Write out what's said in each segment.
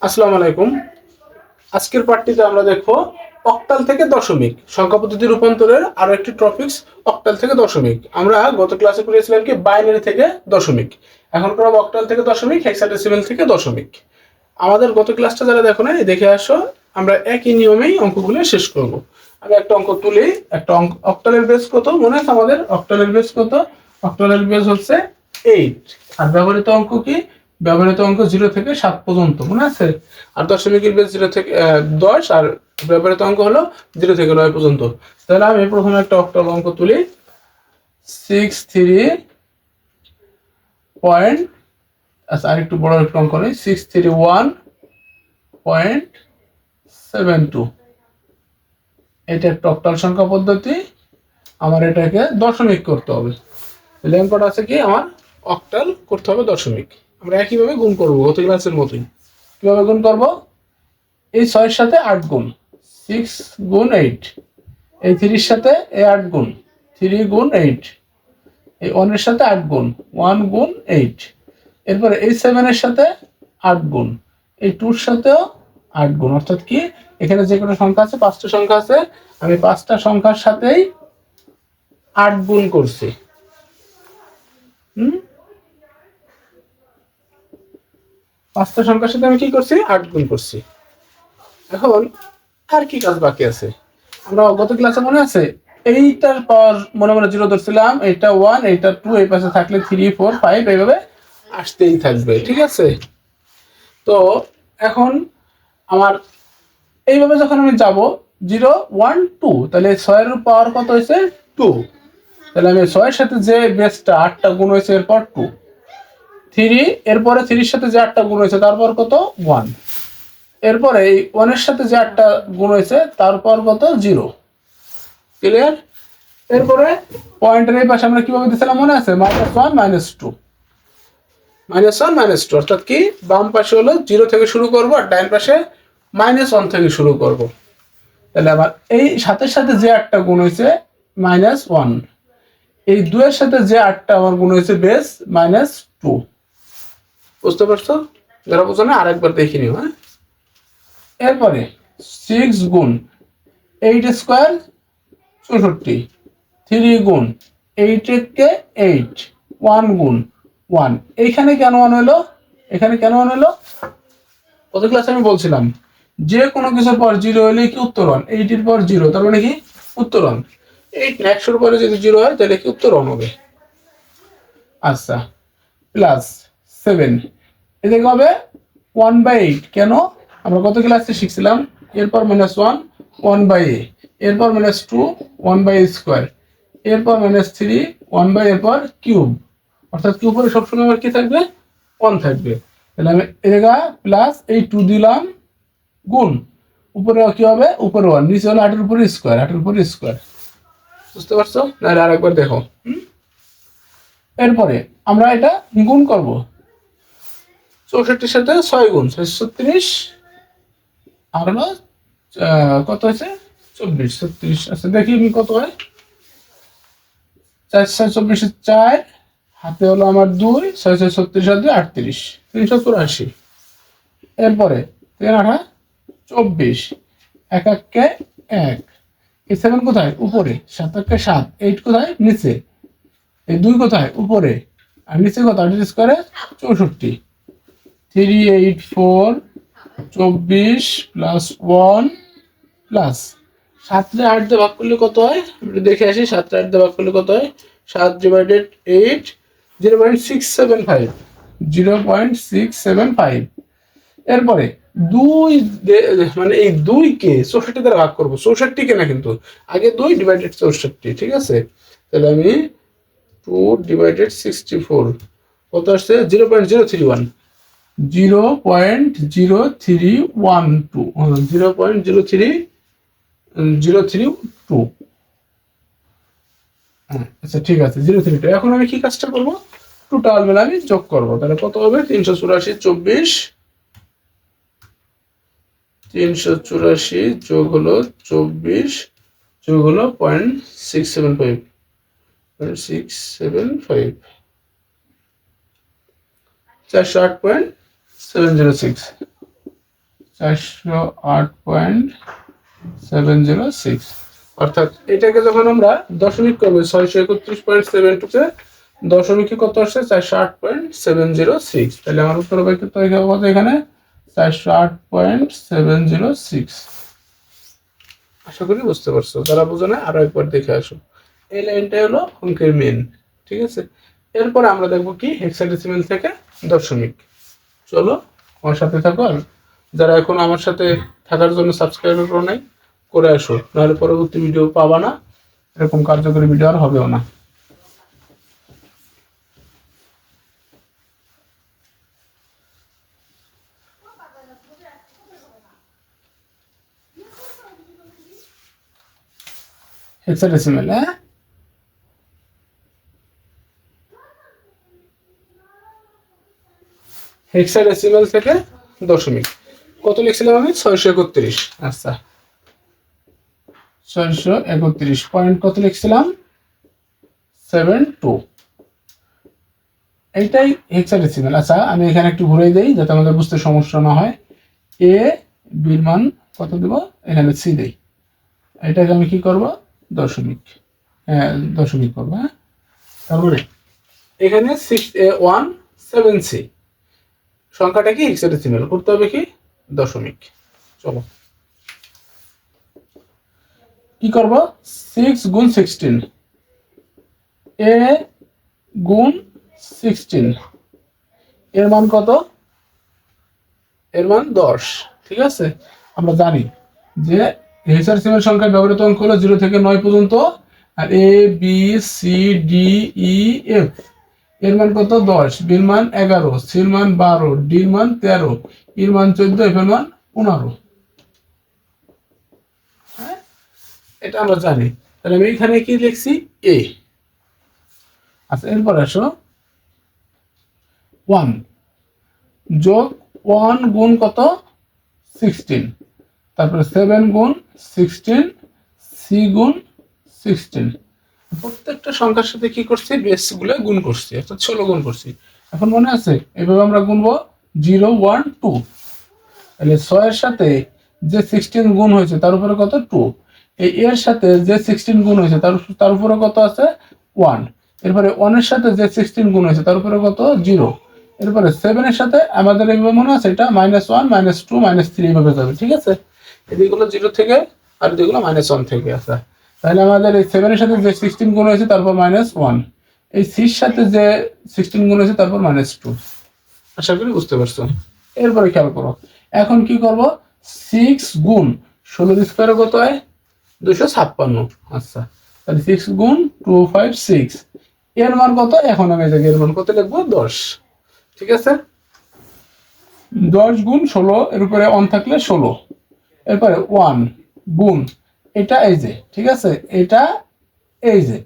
আসসালামু আলাইকুম। আজকের পাঠটিতে আমরা দেখব অক্টাল থেকে দশমিক সংখ্যা পদ্ধতি রূপান্তরের আরো একটি টপিকস অক্টাল থেকে দশমিক। আমরা গত ক্লাসে করেছিলাম কি বাইনারি থেকে দশমিক, এখন করব অক্টাল থেকে দশমিক, হেক্সাডেসিমাল থেকে দশমিক। আমাদের গত ক্লাসটা যারা দেখো না দেখে আসো, আমরা একই নিয়মেই অঙ্কগুলো শেষ করব। আমি একটা অঙ্ক তুলি, একটা অঙ্ক। অক্টালের বেস কত মনে আছে আমাদের? অক্টালের বেস কত? অক্টালের বেস হচ্ছে 8। আর ব্যবহৃত অঙ্ক কি? ব্যবহৃত অঙ্ক 0 থেকে 7 পর্যন্ত, মনে আছে? আর দশমিকের বেস 0 থেকে 10, আর ব্যবহৃত অঙ্ক হলো 0 থেকে 9 পর্যন্ত। তাহলে আমি প্রথমে একটা অক্টাল অঙ্ক তুলি। 63 পয়েন্ট, আচ্ছা আর একটু বড় একটা অঙ্ক নেই, 631.72। এটা একটা অক্টাল সংখ্যা পদ্ধতি। আমার এটাকে দশমিক করতে হবে। তাহলে অঙ্কটা আছে কি, আমার অক্টাল করতে হবে দশমিক। আমরা একইভাবে গুণ করবো গত ক্লাসের মতোই। কিভাবে গুণ করব? এই 6 এর সাথে 8 গুণ, 6 গুণ 8। এই 3 এর সাথে এই 8 গুণ, 3 গুণ 8। এই 1 এর সাথে 8 গুণ, 1 গুণ 8। এরপরে এই 7 এর সাথে 8 গুণ, এই 2 এর সাথেও 8 গুণ। অর্থাৎ কি, এখানে যে কোনো সংখ্যা আছে, 5টা সংখ্যা আছে, আমি 5টা সংখ্যার সাথেই 8 গুণ করছি। হুম, 5টা সংখ্যার সাথে আমি কি করছি? 8 গুণ করছি। এখন আর কি কাজ বাকি আছে? আমরা গত ক্লাসে মনে আছে, এইটার পর মনে মনে 0 ধরছিলাম, এইটা 1, এইটা 2, এই পাশে থাকলে 3, 4, 5 এইভাবে আসতেই থাকবে, ঠিক আছে? তো এখন আমার এইভাবে যখন আমি যাব 0, 1, 2, তাহলে 6 এর পাওয়ার কত হয়েছে? 2। তাহলে আমি 6 এর সাথে যে বেসটা 8টা গুণ হয়েছে, এরপর 2, 3, এরপরে 3 এর সাথে যে 8টা গুণ হয়েছে তারপর কত? 1। এরপরে এই 1 এর সাথে যে 8টা গুণ হয়েছে তারপর কত? 0। ক্লিয়ার? এরপরে পয়েন্টের এই পাশে আমরা কিভাবে দিছিলাম মনে আছে? -1, -2, -1, -2। অর্থাৎ কি, বাম পাশে হলো 0 থেকে শুরু করব, আর ডান পাশে -1 থেকে শুরু করব। তাহলে আবার এই 7 এর সাথে যে 8টা গুণ হয়েছে -1, এই 2 এর সাথে যে 8টা আমার গুণ হয়েছে বেস -2। বুঝতে পারছো? যারা বুঝো না আরেকবার দেখে নিও। হ্যাঁ, এরপরে 6 গুণ 8 স্কোয়ার 64, 3 গুণ 8 কে 8, 1 গুণ 1। এইখানে কেন 1 হলো? এখানে কেন 1 হলো? গত ক্লাসে আমি বলছিলাম যে কোনো কিছুর পর 0 হলে কি উত্তর 1, 8 এর পর 0 তার মানে কি উত্তর 1। 8 100 পরে যদি 0 হয় তাহলে কি উত্তর 1 হবে। আচ্ছা, প্লাস 7, এদিকে হবে 1/8। কেন? আমরা গত ক্লাসে শিখছিলাম এরপর -1, 1/a, এরপর -2, 1/a স্কোয়ার, এরপর -3, 1/, এরপর কিউব। অর্থাৎ কি উপরে সবসময় আমার কি থাকবে? 1 থাকবে। তাহলে আমি এদিকে প্লাস এই 2 দিলাম, গুণ উপরে কি হবে? উপরে 1, নিচে হলো 8 এর উপরে স্কোয়ার, 8 এর উপরে স্কোয়ার। বুঝতে পারছো? নাহলে আরেকবার দেখো। এরপরে আমরা এটা গুণ করব। 64 সাথে 6 গুণ 36, আর হলো কত হয়েছে? 24, 36। আচ্ছা দেখি আমি কত হয়। 4 6 24, 4 হাতে হলো আমার 2, 6 6 36 আর 2 38, 384। এরপরে 3 8 24, 1 1 কে 1, এই 7 কোথায়? উপরে। 7 1 কে 7, 8 কোথায়? নিচে। এই 2 কোথায়? উপরে। আর নিচে কত? 8 স্কোয়ারে 64, 384, 24 প্লাস 1 প্লাস 7 রে 8 দিয়ে ভাগ করলে কত হয়? দেখে আসি, 7 রে 8 দিয়ে ভাগ করলে কত হয়? 7 ডিভাইডেড 8, 0.675, 0.675। এরপরে 2 মানে এই 2 কে 64 দ্বারা ভাগ করবো। 64 কে না কিন্তু, আগে 2 ডিভাইডেড 64, ঠিক আছে? তাহলে আমি 2 ডিভাইডেড 64 কত আসছে? 0.031, 0.0312, 0.03032। আচ্ছা ঠিক আছে, 032। এখন আমি কি কাজটা করবো? টোটাল মিলে আমি যোগ করবো। তাহলে কত হবে? 384, 24, 384 যোগ হলো 24 যোগ হলো 0.675, 0.675, 408.706। 408.706, অর্থাৎ এটাকে যখন আমরা দশমিক করবো 631.72 দশমিকে কত আসছে 408.706, তাহলে আমার উত্তর হবে কত এখানে 408.706। আশা করি বুঝতে পারছো, যারা বুঝো না আরো একবার দেখে আসো। এই লাইনটাই হলো অঙ্কের মেন, ঠিক আছে। এরপরে আমরা দেখবো কি হেক্সাডেসিমেল থেকে দশমিক। চলো আমার সাথে থাকো, আর যারা এখন আমার সাথে থাকার জন্য সাবস্ক্রাইব করো নাই করে আসো, নাহলে পরবর্তী ভিডিও পাবা না, এরকম কার্যকরী ভিডিও আর হবেও না। হেক্সাডেসিমেল, হ্যাঁ হেক্সাডেসিমেল থেকে দশমিক কত লিখছিলাম আমি 631। আচ্ছা 631 পয়েন্ট কত লিখছিলাম 72, এইটাই হেক্সাডেসিমেল। আচ্ছা আমি এখানে একটু ঘুরে দেই যাতে আমাদের বুঝতে সমস্যা না হয়। এ বির মান কত দেব, এখানে সি দেই, এটাকে আমি কি করব দশমিক, হ্যাঁ দশমিক করবো। হ্যাঁ তারপরে এখানে 6A17C সংখ্যাটা কি হেক্সাডেসিমেল, করতে হবে কি দশমিক। চলো কি করব 6 গুণ 16, এ গুণ 16 এর মান কত, এর মান 10, ঠিক আছে। আমরা জানি যে হেক্সাডেসিমেল সংখ্যায় ব্যবহৃত অঙ্ক হলো 0 থেকে 9 পর্যন্ত, আর A B C D E F এর মান কত 10, বির মান 11, সির মান 12, ডির মান 13, এর মান 14, এফ এর মান 15। হ্যাঁ এটা আমরা জানি, তাহলে আমি এখানে কি লিখছি এ। আচ্ছা এরপর আসো 1 যোগ 1 গুণ কত 16, তারপরে 7 গুণ 16, সি গুণ 16, প্রত্যেকটা সংখ্যার সাথে কি করছি বেস গুলো গুণ করছি, অর্থাৎ 16 গুণ করছি। এখন মনে আছে এইভাবে আমরা গুনবো 0 1 2, তাহলে 6 এর সাথে যে 16 গুণ হয়েছে তার উপরে কত 2, এই এর সাথে যে 16 গুণ হয়েছে তার উপরে কত আছে 1, এরপরে 1 এর সাথে যে 16 গুণ হয়েছে তার উপরে কত 0, এরপরে 7 এর সাথে আমাদের এইভাবে মনে আছে এটা -1 -2 -3 এইভাবে যাবে, ঠিক আছে। এদিকগুলো 0 থেকে আর এদিকগুলো -1 থেকে আছে। তাহলে আমাদের এই 7 এর সাথে যে 16 গুণ হয়েছে তারপর -1, এই সির সাথে যে 16 গুণ হয়েছে তারপর -2। আশা করি বুঝতে পারছো। এরপরে খেয়াল করো এখন কি করব 6 গুণ 16 স্কয়ারে কত হয় 256। আচ্ছা তাহলে 6 গুণ 256 এর মান কত, এখন আমি এই জায়গায় এর মান কত লিখবো 10, ঠিক আছে। 10 গুণ 16 এর উপরে 1 থাকলে 16, এরপরে 1 গুণ এটা এই যে, ঠিক আছে এটা এই যে,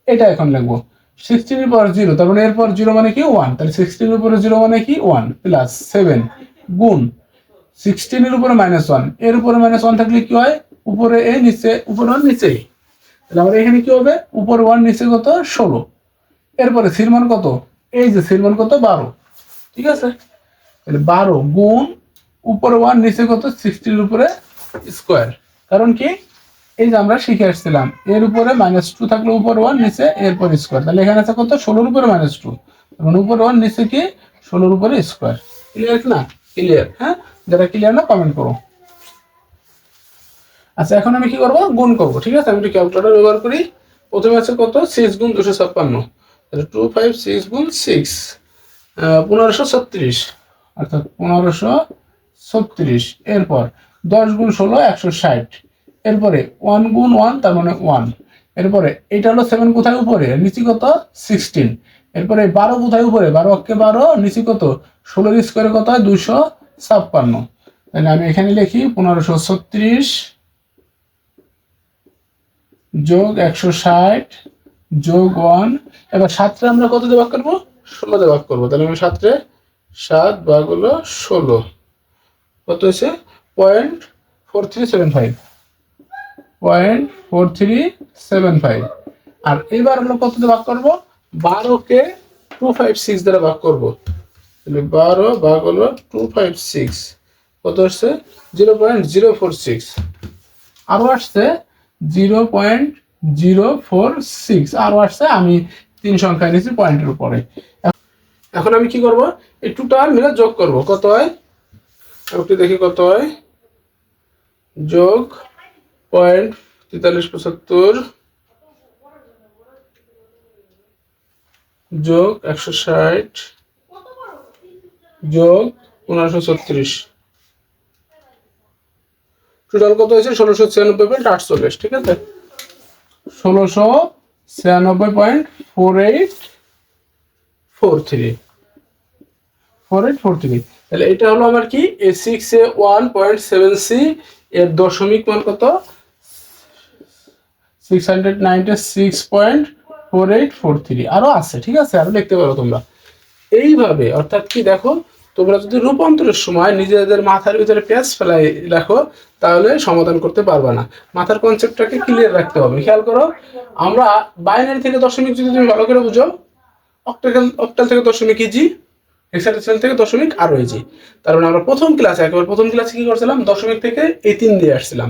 এটা এখন লিখবো 16 এর পর 0, তার মানে এরপর 0 মানে কি 1, তাহলে 16 এর উপরে 0 মানে কি 1 প্লাস 7 গুণ 16 এর উপরে -1, এর উপরে -1 থাকলে কি হয় উপরে এ নিচে উপরে 1 নিচে, তাহলে আমরা এখানে কি হবে উপরে 1 নিচে কত 16, এরপরে সির মান কত, এই যে সির মান কত 12, ঠিক আছে। তাহলে 12 গুণ উপরে 1 নিচে কত 16 এর উপরে স্কয়ার, কারণ কি এই যে আমরা শিখে আসছিলাম এর উপরে -2 থাকলে উপরে 1 নিচে এরপর স্কয়ার, তাহলে এখানে আছে কত 16 এর উপরে -2, মানে উপরে 1 নিচে কি 16 এর উপরে স্কয়ার। ক্লিয়ার না, ক্লিয়ার, হ্যাঁ যারা ক্লিয়ার না কমেন্ট করো। আচ্ছা এখন আমি কি করব গুণ করব, ঠিক আছে। আমি একটু ক্যালকুলেটর ব্যবহার করি। প্রথমে আছে কত 6 গুণ 256, তাহলে 256 গুণ 6 1536, অর্থাৎ 1536, এরপর 10 গুণ 16 160, এরপরে 1 গুণ 1 তার মানে 1, এরপরে এটা হলো 7 কোথায় উপরে নিচে কত 16, এরপরে 12 কোথায় উপরে 12 অক্ষে 12 নিচে কত 16 এর স্কয়ারে কত হয় 256, তাহলে আমি এখানে লিখি 1536 যোগ 160 যোগ 1, এবার 7 আমরা কত দিয়ে ভাগ করবো 16 দিয়ে ভাগ করবো, তাহলে আমি 7 ভাগ হলো 16 কত হয়েছে 0.4375, আর এবার হলো কত দিয়ে ভাগ করবো 12 কে 256 দ্বারা ভাগ করবো, তাহলে 12 ভাগ হলো 256, কত আসছে 0.046, আরো আসছে 0.046, আরো আসছে, আমি 3 সংখ্যা নিয়েছি পয়েন্টের উপরে। এখন আমি কি করব, এই টোটাল মিলে যোগ করব, কত হয় একটু দেখি কত হয়, যোগ 0.4375 যোগ 160 যোগ 1536, টোটাল কত হয়েছে 1696.48, ঠিক আছে, 1696.4843, তাহলে এটা হলো আমার কি A6A1.7C এর দশমিক মান কত 696.4843, আরো আছে, ঠিক আছে, আরো দেখতে পারো তোমরা এইভাবে। অর্থাৎ কি দেখো, তোমরা যদি রূপান্তরের সময় নিজেদের মাথার ভিতরে পেঁচ ফেলাই রাখো তাহলে সমাধান করতে পারবে না। মাথার কনসেপ্টটাকে ক্লিয়ার রাখতে হবে। খেয়াল করো, আমরা বাইনারি থেকে দশমিক যদি তুমি ভালো করে বুঝো, অক্টাল থেকে দশমিক ইজি, হেক্সাডেসিমাল থেকে দশমিক আরো ইজি। তার মানে আমরা প্রথম ক্লাসে কি করছিলাম, দশমিক থেকে এই 3 দিয়ে আসছিলাম।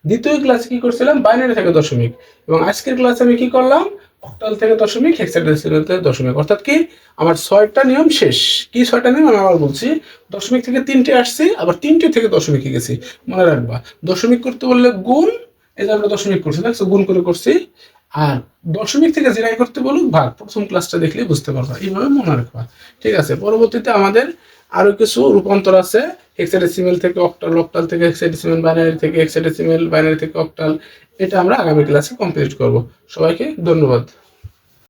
দ্বিতীয় ক্লাসে কি করছিলাম, বাইনারি থেকে দশমিক। এবং আজকের ক্লাসে আমি কি করলাম, অক্টাল থেকে দশমিক, হেক্সাডেসিমাল থেকে দশমিক। অর্থাৎ কি আমার 6টা নিয়ম শেষ। কি 6টা নিয়ম আমি আবার বলছি, দশমিক থেকে 3টে আসছি, আবার 3টে থেকে দশমিকে গেছি। মনে রাখবা, দশমিক করতে বললে গুণ, এই যে আমরা দশমিক করছি, দেখছো গুণ করে করছি। আর দশমিক থেকে জেরাই করতে বলুক ভাগ, প্রথম ক্লাসটা দেখলে বুঝতে পারবা, এইভাবে মনে রাখবা, ঠিক আছে। পরবর্তীতে আমাদের আরো কিছু রূপান্তর আছে, হেক্সাডেসিমাল থেকে অক্টাল, অক্টাল থেকে হেক্সাডেসিমাল, বাইনারি থেকে হেক্সাডেসিমাল, বাইনারি থেকে অক্টাল। এটা আমরা আগামী ক্লাসে কমপ্লিট করব। সবাইকে ধন্যবাদ।